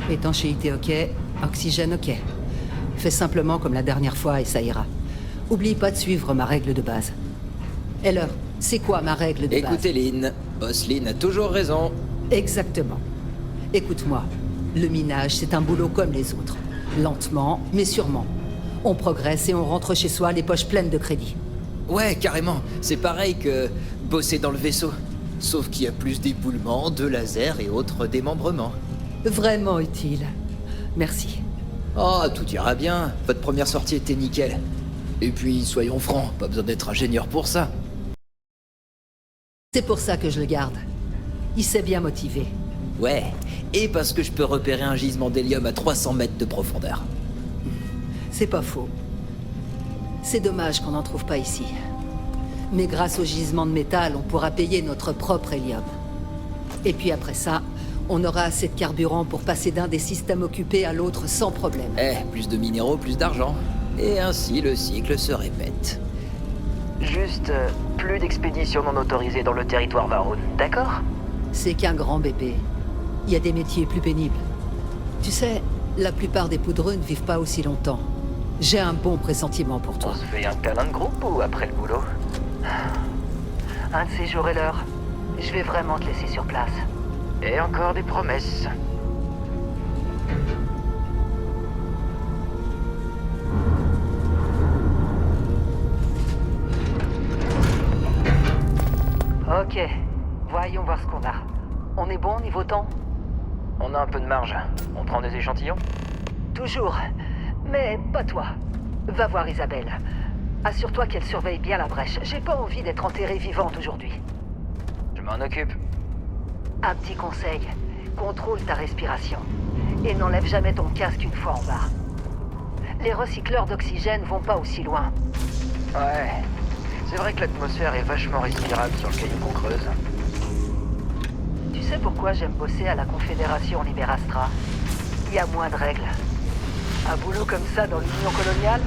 Étanchéité ok, oxygène ok. Fais simplement comme la dernière fois et ça ira. Oublie pas de suivre ma règle de base. Heller, c'est quoi ma règle de base? Écoutez Lynn, Boss Lynn a toujours raison. Exactement. Écoute-moi, le minage c'est un boulot comme les autres. Lentement, mais sûrement. On progresse et on rentre chez soi les poches pleines de crédit. Ouais, carrément, c'est pareil que bosser dans le vaisseau. Sauf qu'il y a plus d'éboulements, de lasers et autres démembrements. Vraiment utile. Merci. Oh, tout ira bien, votre première sortie était nickel. Et puis, soyons francs, pas besoin d'être ingénieur pour ça. C'est pour ça que je le garde. Il s'est bien motivé. Ouais, et parce que je peux repérer un gisement d'hélium à 300 mètres de profondeur. C'est pas faux. C'est dommage qu'on n'en trouve pas ici. Mais grâce au gisement de métal, on pourra payer notre propre hélium. Et puis après ça, on aura assez de carburant pour passer d'un des systèmes occupés à l'autre sans problème. Plus de minéraux, plus d'argent. Et ainsi le cycle se répète. Juste, plus d'expéditions non autorisées dans le territoire Varun, d'accord? C'est qu'un grand bébé. Il y a des métiers plus pénibles. Tu sais, la plupart des poudreux ne vivent pas aussi longtemps. J'ai un bon pressentiment pour On toi. se fait un câlin de groupe ou après le boulot? Un de ces jours et l'heure, je vais vraiment te laisser sur place. Et encore des promesses. Ok, voyons voir ce qu'on a. On est bon niveau temps? On a un peu de marge. On prend des échantillons? Toujours. Mais pas toi. Va voir Isabelle. Assure-toi qu'elle surveille bien la brèche. J'ai pas envie d'être enterrée vivante aujourd'hui. Je m'en occupe. Un petit conseil. Contrôle ta respiration. Et n'enlève jamais ton casque une fois en bas. Les recycleurs d'oxygène vont pas aussi loin. Ouais. C'est vrai que l'atmosphère est vachement respirable sur le caillou qu'on creuse. Tu sais pourquoi j'aime bosser à la Confédération Liberastra? Il y a moins de règles. Un boulot comme ça dans l'Union coloniale?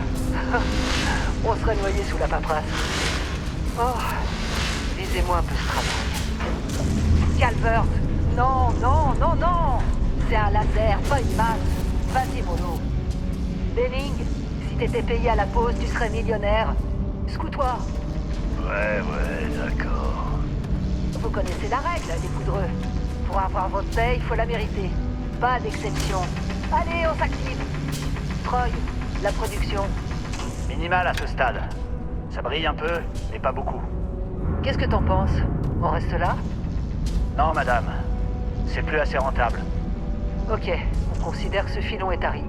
On serait noyé sous la paperasse. Oh, lisez-moi un peu ce travail. Calvert! Non, non, non, non! C'est un laser, pas une masse. Vas-y, mollo. Benning, si t'étais payé à la pause, tu serais millionnaire. Secoue-toi. Ouais, d'accord. Vous connaissez la règle, les poudreux. Pour avoir votre paye, il faut la mériter. Pas d'exception. Allez, on s'active. Troy, la production. Minimal à ce stade. Ça brille un peu, mais pas beaucoup. Qu'est-ce que t'en penses? On reste là? Non, madame. C'est plus assez rentable. Ok, on considère que ce filon est tari.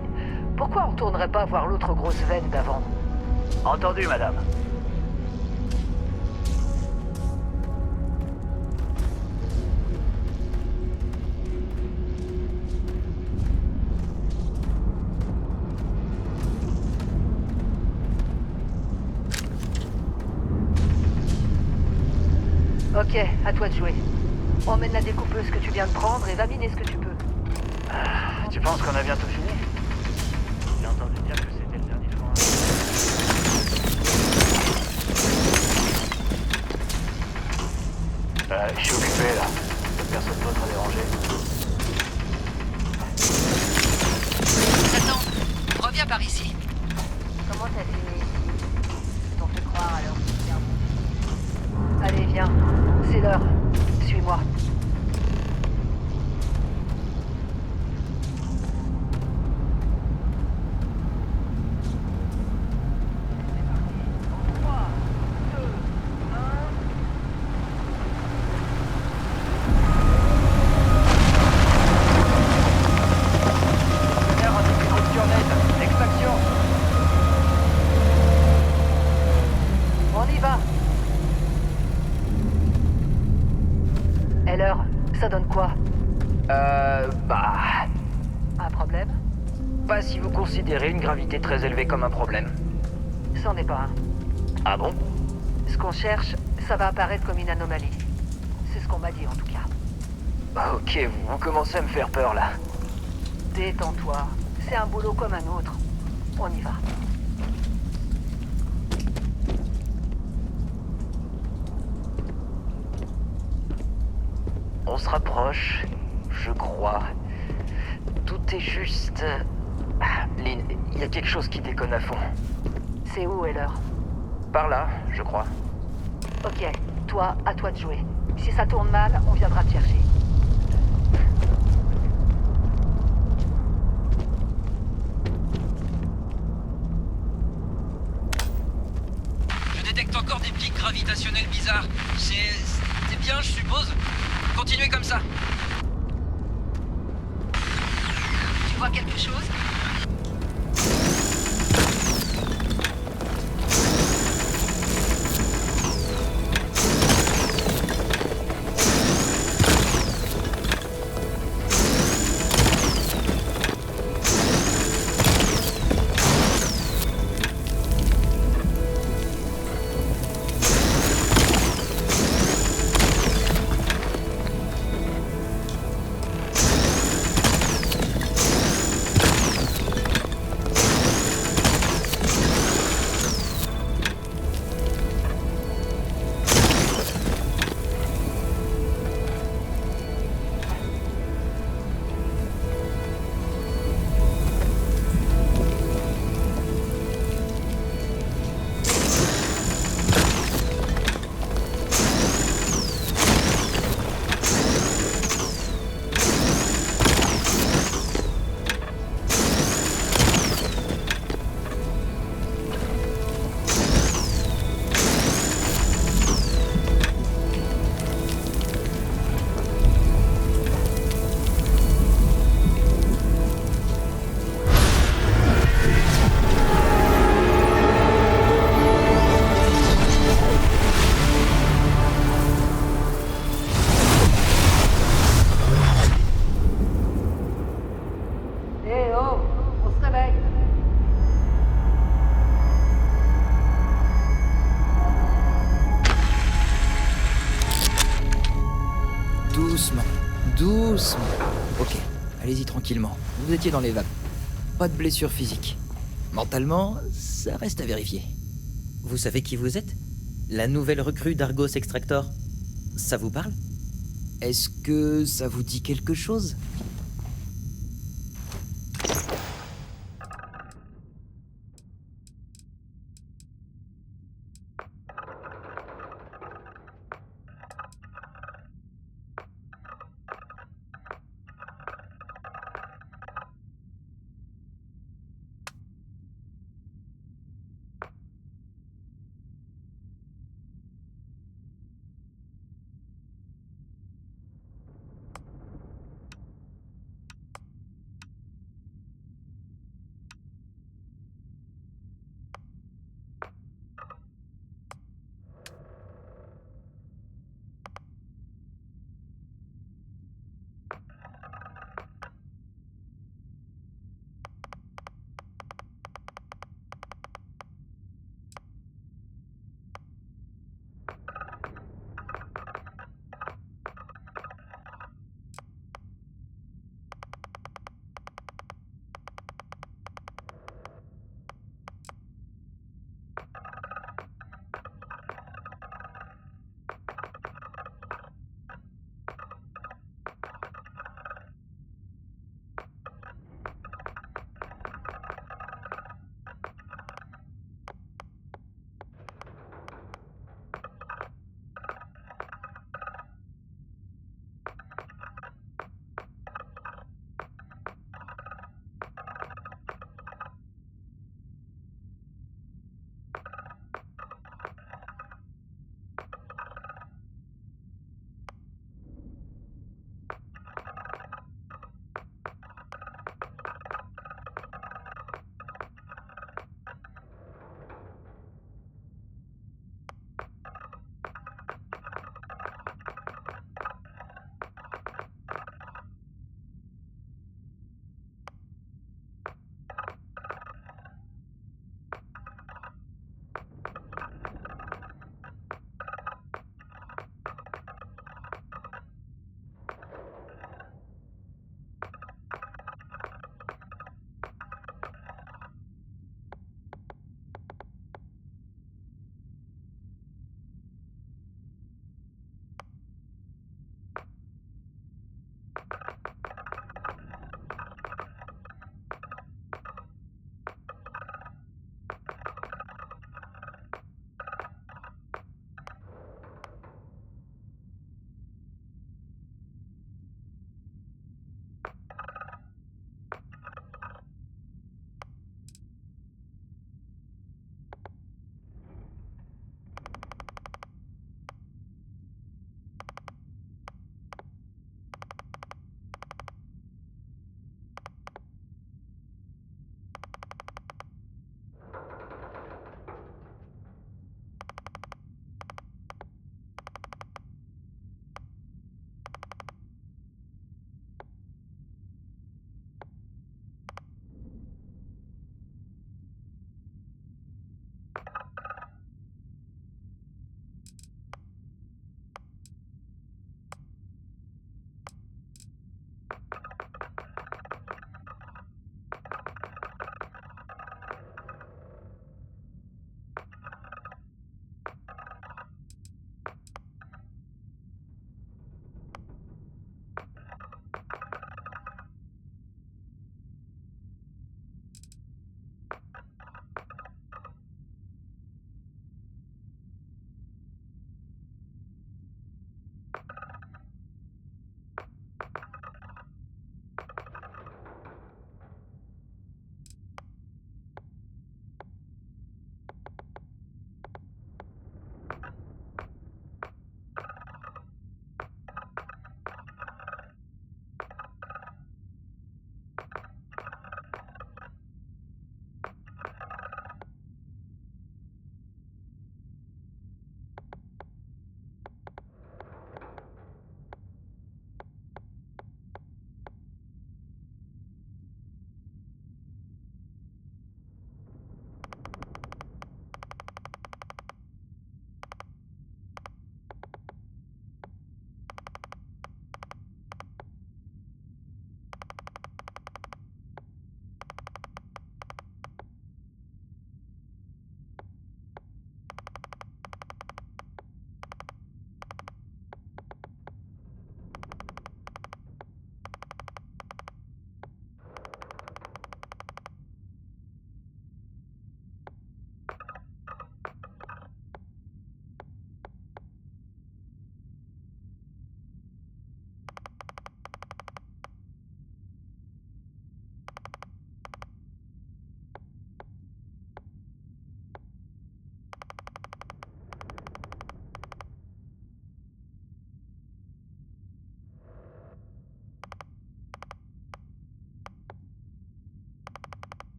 Pourquoi on tournerait pas voir l'autre grosse veine d'avant? Entendu, madame. Ok, à toi de jouer. Emmène la découpeuse que tu viens de prendre et va miner ce que tu peux. Tu penses qu'on a bientôt fini? J'ai entendu dire que c'était le dernier foin. Je suis occupé là. Personne d'autre à déranger. Attends, reviens par ici. Comment t'as fini ici? T'en fais croire alors. Allez, viens. C'est l'heure. Suis-moi. On y va. Heller, ça donne quoi? Un problème? Pas si vous considérez une gravité très élevée comme un problème. C'en est pas un. Ah bon? Ce qu'on cherche, ça va apparaître comme une anomalie. C'est ce qu'on m'a dit en tout cas. Ok, vous commencez à me faire peur là. Détends-toi. C'est un boulot comme un autre. On y va. On se rapproche, je crois. Tout est juste... Lynn, il y a quelque chose qui déconne à fond. C'est où, Heller? Par là, je crois. Ok, toi, à toi de jouer. Si ça tourne mal, on viendra te chercher. Je détecte encore des pics gravitationnels bizarres. C'est bien, je suppose. Continuez comme ça. Tu vois quelque chose? Eh oh, on se réveille. Doucement, doucement. Ok, allez-y tranquillement. Vous étiez dans les vapes. Pas de blessure physique. Mentalement, ça reste à vérifier. Vous savez qui vous êtes? La nouvelle recrue d'Argos Extractor. Ça vous parle? Est-ce que ça vous dit quelque chose?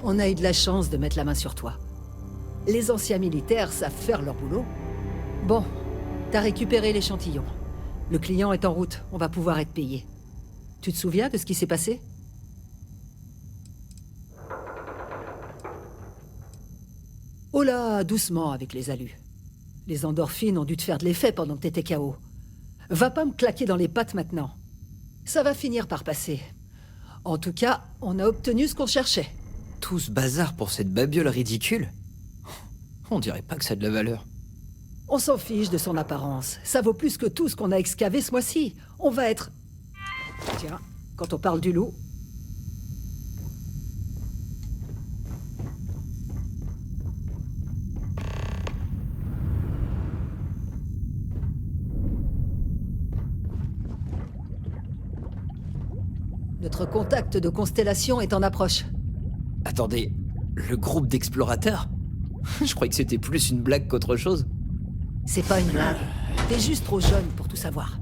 On a eu de la chance de mettre la main sur toi. Les anciens militaires savent faire leur boulot. Bon, t'as récupéré l'échantillon. Le client est en route, on va pouvoir être payé. Tu te souviens de ce qui s'est passé? Oh là, doucement avec les alus. Les endorphines ont dû te faire de l'effet pendant que t'étais KO. Va pas me claquer dans les pattes maintenant. Ça va finir par passer. En tout cas, on a obtenu ce qu'on cherchait. Tout ce bazar pour cette babiole ridicule? On dirait pas que ça a de la valeur. On s'en fiche de son apparence. Ça vaut plus que tout ce qu'on a excavé ce mois-ci. On va être... Tiens, quand on parle du loup... Notre contact de constellation est en approche. Attendez, le groupe d'explorateurs? Je croyais que c'était plus une blague qu'autre chose. C'est pas une blague. T'es juste trop jeune pour tout savoir.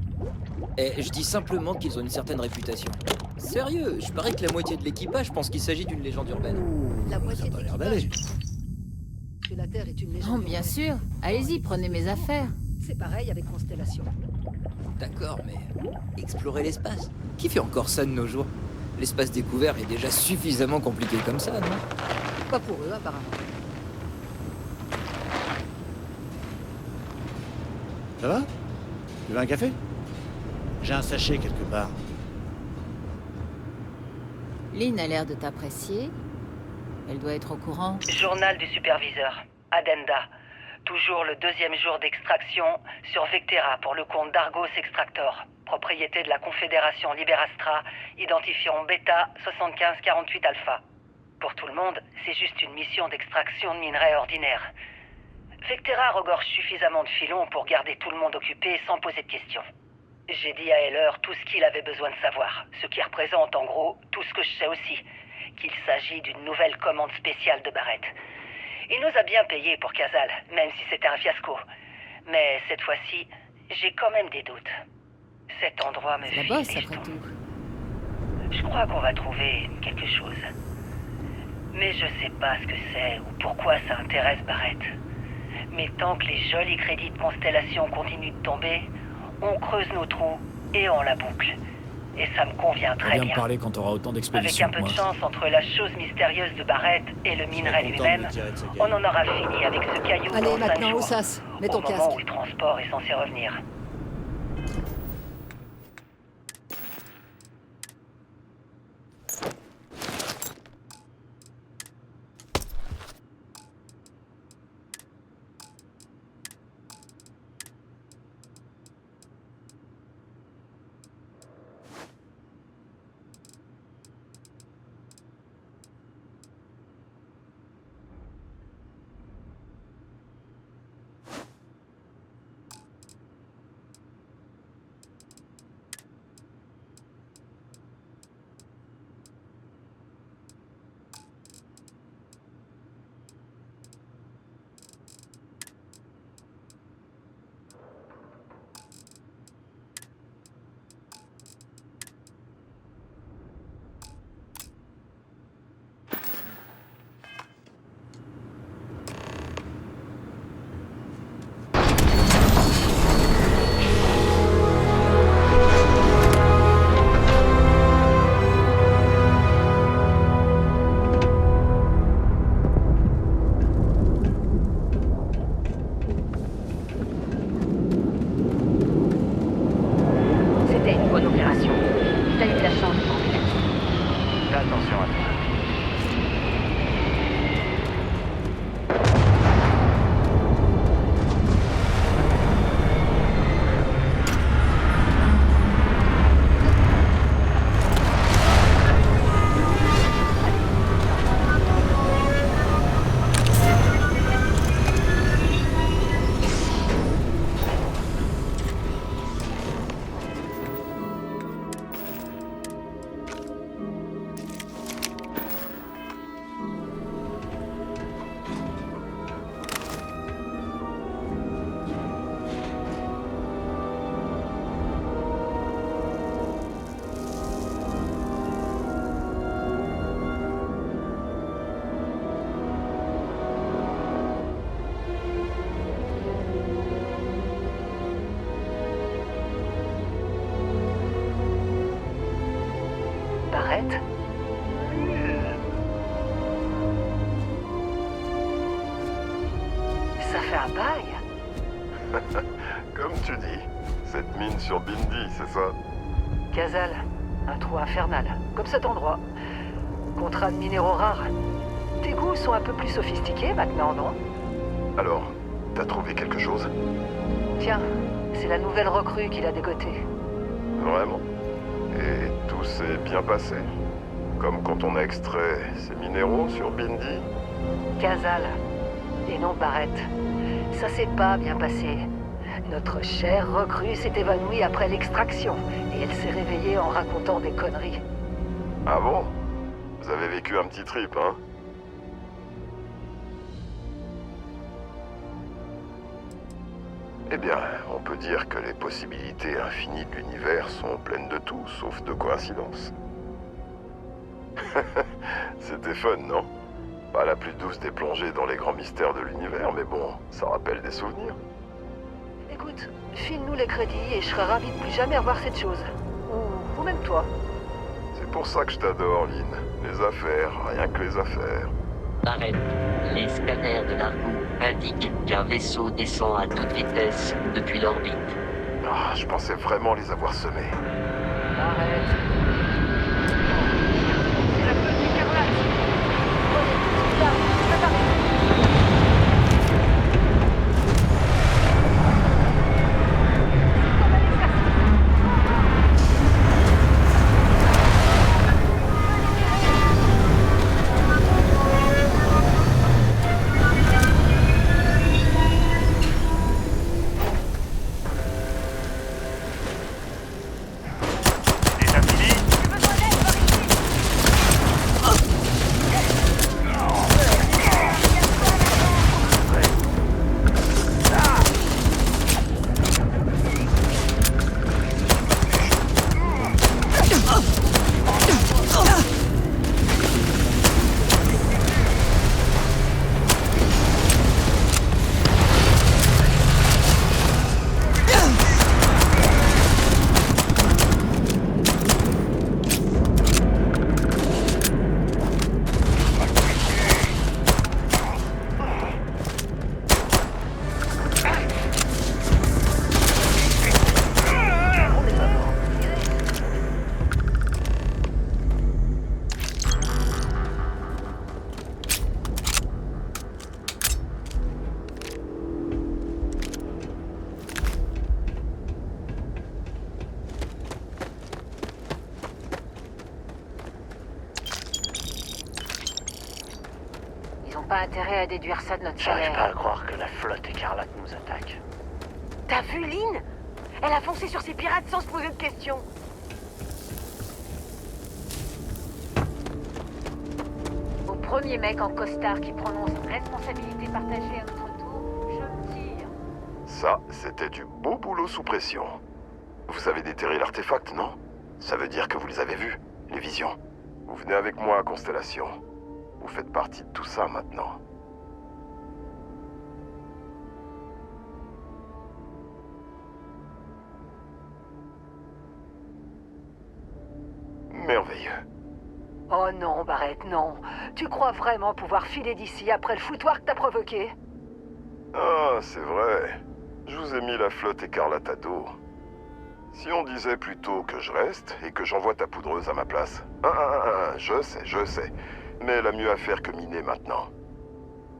Et je dis simplement qu'ils ont une certaine réputation. Sérieux, je parie que la moitié de l'équipage pense qu'il s'agit d'une légende urbaine. La moitié Ça a de l'air l'équipage d'aller. pense que la Terre est une légende Oh, bien urbaine. sûr. Allez-y, prenez mes affaires. C'est pareil avec Constellation. D'accord, mais explorer l'espace? Qui fait encore ça de nos jours? L'espace découvert est déjà suffisamment compliqué comme ça, non? Pas pour eux, apparemment. Ça va? Tu veux un café? J'ai un sachet quelque part. Lynn a l'air de t'apprécier. Elle doit être au courant. Journal du superviseur. Addenda. Toujours le deuxième jour d'extraction sur Vectera pour le compte d'Argos Extractor, propriété de la Confédération Liberastra, identifiant Beta 7548 Alpha. Pour tout le monde, c'est juste une mission d'extraction de minerais ordinaire. Vectera regorge suffisamment de filons pour garder tout le monde occupé sans poser de questions. J'ai dit à Heller tout ce qu'il avait besoin de savoir, ce qui représente en gros tout ce que je sais aussi, qu'il s'agit d'une nouvelle commande spéciale de Barrett. Il nous a bien payé pour Casal, même si c'était un fiasco. Mais cette fois-ci, j'ai quand même des doutes. Cet endroit me C'est la fait bosse, des après jetons. tout. Je crois qu'on va trouver quelque chose. Mais je sais pas ce que c'est ou pourquoi ça intéresse Barrett. Mais tant que les jolis crédits de Constellation continuent de tomber, on creuse nos trous et on la boucle. Et ça me convient très Viens me bien. parler quand t'auras autant Avec d'expéditions un que peu de moi. chance entre la chose mystérieuse de Barrett et le minerai content de lui-même, me tirer de ce on en aura fini avec ce caillou Allez, dans 5 maintenant, jours, au sas. Mets ton au moment casque. où le transport est censé revenir. C'était une bonne opération. T'as eu de la chance, Franklin. Fais attention à toi. Barrett? Ça fait un bail. Comme tu dis, cette mine sur Bindi, c'est ça? Kazal, un trou infernal, comme cet endroit. Contrat de minéraux rares. Tes goûts sont un peu plus sophistiqués maintenant, non? Alors, t'as trouvé quelque chose? Tiens, c'est la nouvelle recrue qui l'a dégoté. Vraiment? Et tout s'est bien passé? Comme quand on a extrait ces minéraux sur Bindi? Kazal, et non Barrett. Ça s'est pas bien passé. Notre chère recrue s'est évanouie après l'extraction, et elle s'est réveillée en racontant des conneries. Ah bon? Vous avez vécu un petit trip, hein? Eh bien, on peut dire que les possibilités infinies de l'univers sont pleines de tout, sauf de coïncidences. C'était fun, non? Pas la plus douce des plongées dans les grands mystères de l'univers, mais bon, ça rappelle des souvenirs. Écoute, file-nous les crédits et je serais ravi de plus jamais revoir cette chose. Ou même toi. C'est pour ça que je t'adore, Lynn. Les affaires, rien que les affaires. Barrett, les scanners de l'Argo indiquent qu'un vaisseau descend à toute vitesse depuis l'orbite. Ah, je pensais vraiment les avoir semés. Arrête. C'est la flotte écarlate. Prenez tout ce qu'il y a. Préparez-vous. Comme à l'exercice. Déjà fini? Ils ont pas intérêt à déduire ça de notre J'arrive pas à salaire. croire que la flotte écarlate nous attaque. T'as vu Lynn? Elle a foncé sur ses pirates sans se poser de questions. Au premier mec en costard qui prononce responsabilité partagée à notre tour, je me tire. Ça, c'était du beau boulot sous pression. Vous avez déterré l'artefact, non? Ça veut dire que vous les avez vus, les visions. Vous venez avec moi à Constellation. Vous faites partie de tout ça maintenant. Merveilleux. Oh non, Barrett, non. Tu crois vraiment pouvoir filer d'ici après le foutoir que t'as provoqué? Ah, c'est vrai. Je vous ai mis la flotte écarlate à dos. Si on disait plutôt que je reste et que j'envoie ta poudreuse à ma place. Je sais. Mais elle a mieux à faire que miner maintenant.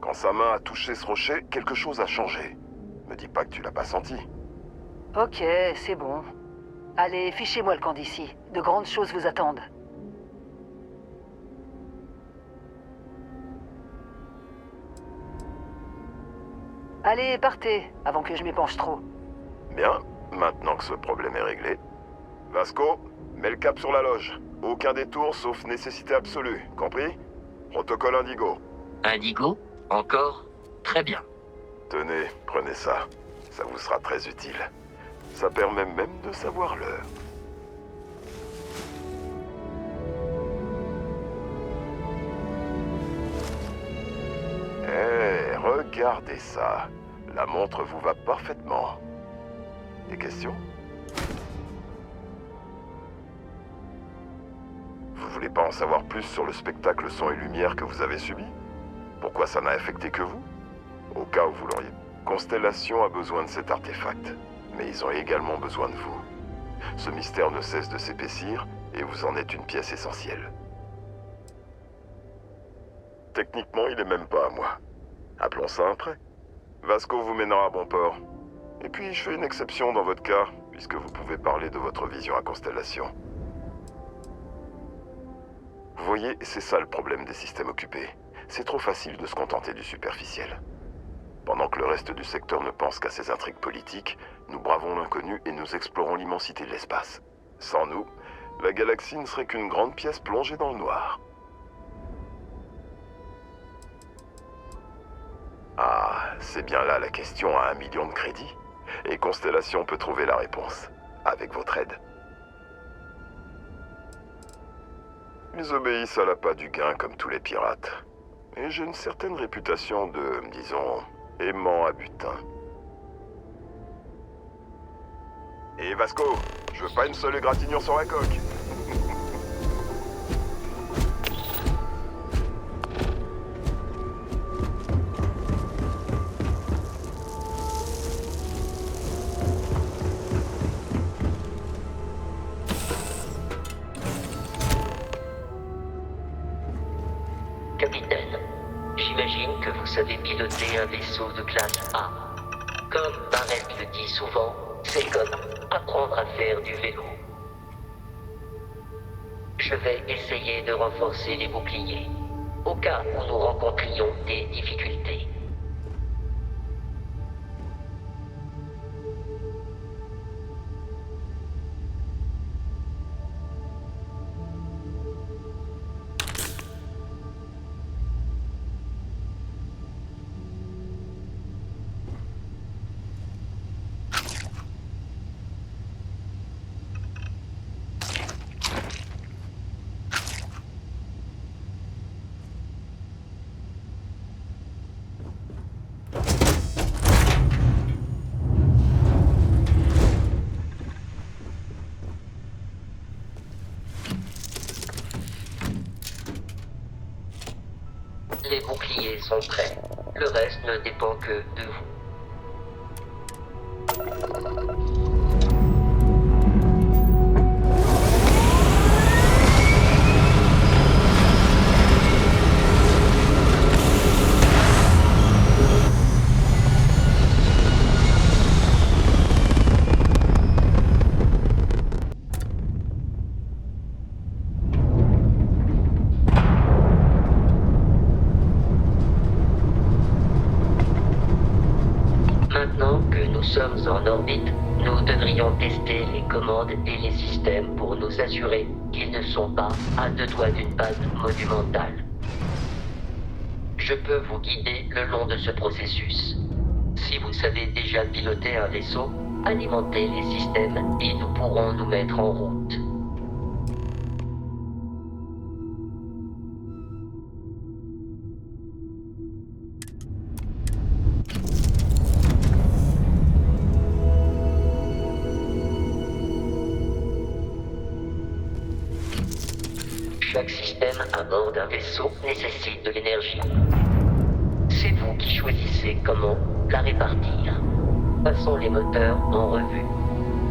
Quand sa main a touché ce rocher, quelque chose a changé. Me dis pas que tu l'as pas senti. Ok, c'est bon. Allez, fichez-moi le camp d'ici. De grandes choses vous attendent. Allez, partez, avant que je m'épanche trop. Bien, maintenant que ce problème est réglé. Vasco, mets le cap sur la loge. Aucun détour sauf nécessité absolue, compris? Protocole Indigo. Indigo? Encore? Très bien. Tenez, prenez ça. Ça vous sera très utile. Ça permet même de savoir l'heure. Eh, regardez ça. La montre vous va parfaitement. Des questions? Vous voulez pas en savoir plus sur le spectacle son et lumière que vous avez subi? Pourquoi ça n'a affecté que vous? Au cas où vous l'auriez. Constellation a besoin de cet artefact. mais ils ont également besoin de vous. Ce mystère ne cesse de s'épaissir, et vous en êtes une pièce essentielle. Techniquement, il est même pas à moi. Appelons ça un prêt. Vasco vous mènera à bon port. Et puis, je fais une exception dans votre cas, puisque vous pouvez parler de votre vision à Constellation. Vous voyez, c'est ça le problème des systèmes occupés. C'est trop facile de se contenter du superficiel. Pendant que le reste du secteur ne pense qu'à ses intrigues politiques, nous bravons l'inconnu et nous explorons l'immensité de l'espace. Sans nous, la galaxie ne serait qu'une grande pièce plongée dans le noir. Ah, c'est bien là la question à 1 million de crédits. Et Constellation peut trouver la réponse, avec votre aide. Ils obéissent à l'appât du gain comme tous les pirates. Et j'ai une certaine réputation de, disons, aimant à butin. Et Vasco, je veux pas une seule égratignure sur la coque. Capitaine, j'imagine que vous savez piloter un vaisseau de classe A. Comme Barrett le dit souvent, c'est comme apprendre à faire du vélo. Je vais essayer de renforcer les boucliers, au cas où nous rencontrions des difficultés. Les boucliers sont prêts. Le reste ne dépend que de vous. Maintenant que nous sommes en orbite, nous devrions tester les commandes et les systèmes pour nous assurer qu'ils ne sont pas à 2 doigts d'une panne monumentale. Je peux vous guider le long de ce processus. Si vous savez déjà piloter un vaisseau, alimentez les systèmes et nous pourrons nous mettre en route. Chaque système à bord d'un vaisseau nécessite de l'énergie. C'est vous qui choisissez comment la répartir. Passons les moteurs en revue.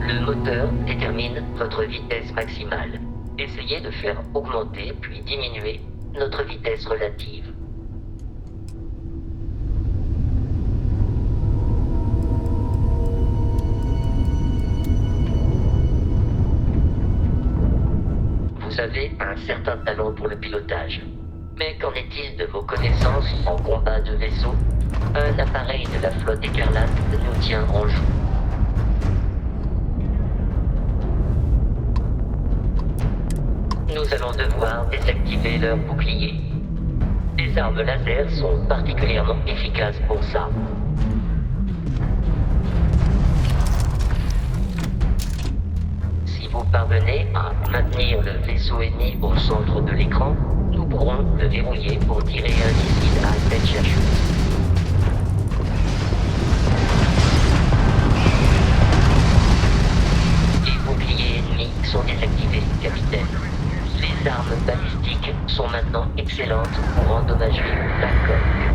Le moteur détermine votre vitesse maximale. Essayez de faire augmenter puis diminuer notre vitesse relative. Vous avez un certain talent pour le pilotage. Mais qu'en est-il de vos connaissances en combat de vaisseau? Un appareil de la flotte écarlate nous tient en joue. Nous allons devoir désactiver leurs boucliers. Les armes laser sont particulièrement efficaces pour ça. Si vous parvenez à maintenir le vaisseau ennemi au centre de l'écran, nous pourrons le verrouiller pour tirer un missile à tête chercheuse. Les boucliers ennemis sont désactivés, capitaine. Les armes balistiques sont maintenant excellentes pour endommager la coque.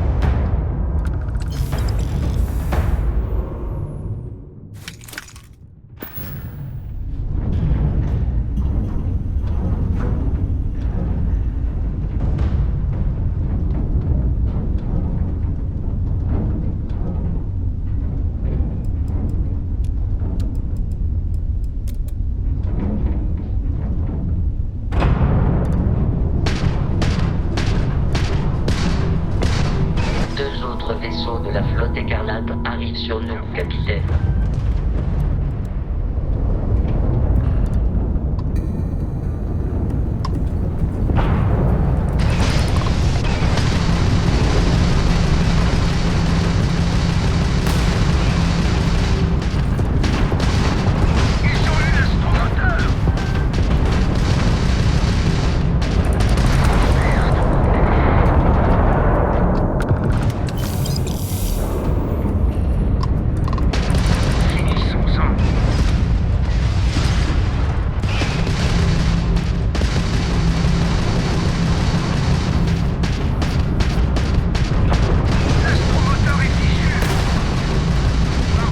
sur nous, capitaine.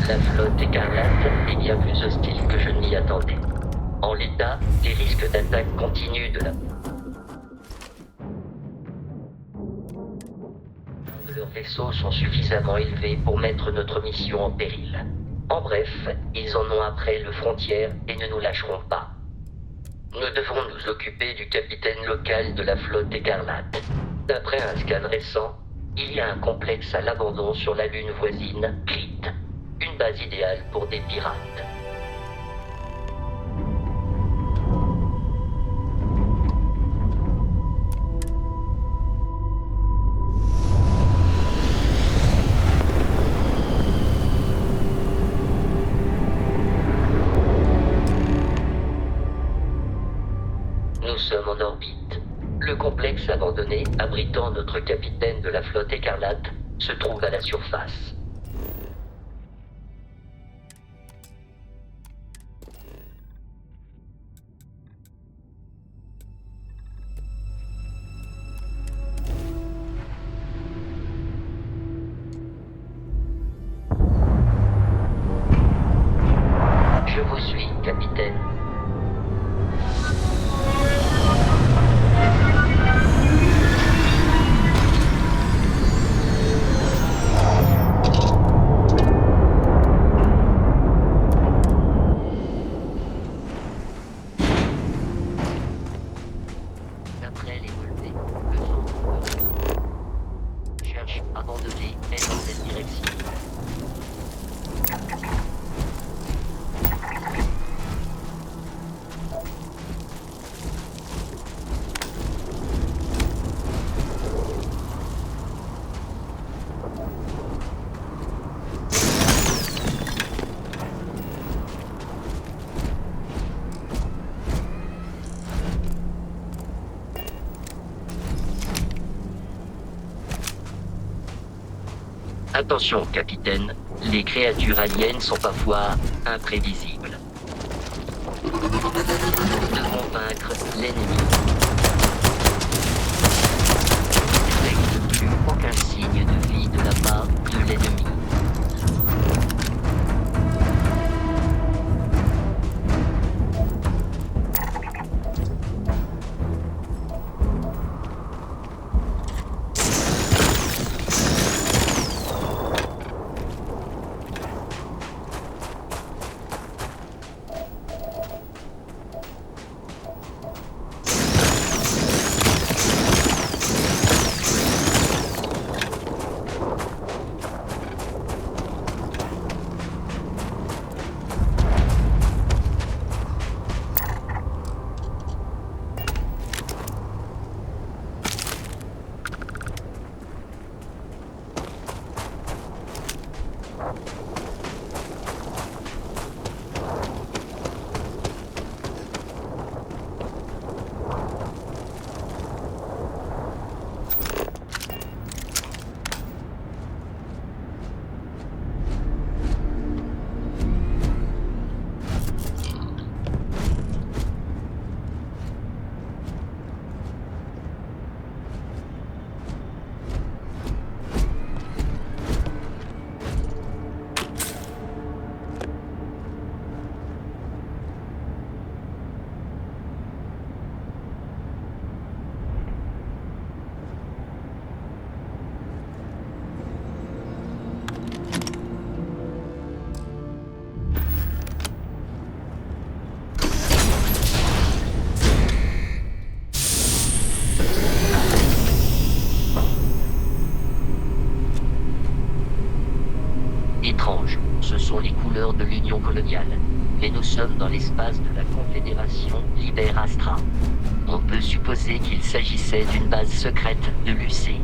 La flotte écarlate est bien plus hostile que je ne m'y attendais. En l'état, les risques d'attaque continuent de leurs vaisseaux sont suffisamment élevés pour mettre notre mission en péril. En bref, ils en ont après le frontière et ne nous lâcheront pas. Nous devons nous occuper du capitaine local de la flotte écarlate. D'après un scan récent, il y a un complexe à l'abandon sur la lune voisine, Crete. Une base idéale pour des pirates. Nous sommes en orbite. Le complexe abandonné, abritant notre capitaine de la flotte écarlate, se trouve à la surface. Je vous suis, capitaine. D'après les relevés, le centre cherche abandonné est dans cette direction. Attention, capitaine, les créatures aliens sont parfois imprévisibles. Nous devons vaincre l'ennemi. Je ne détecte plus aucun signe de vie de la part de l'ennemi. station coloniale, mais nous sommes dans l'espace de la Confédération Liber Astra. On peut supposer qu'il s'agissait d'une base secrète de l'UC.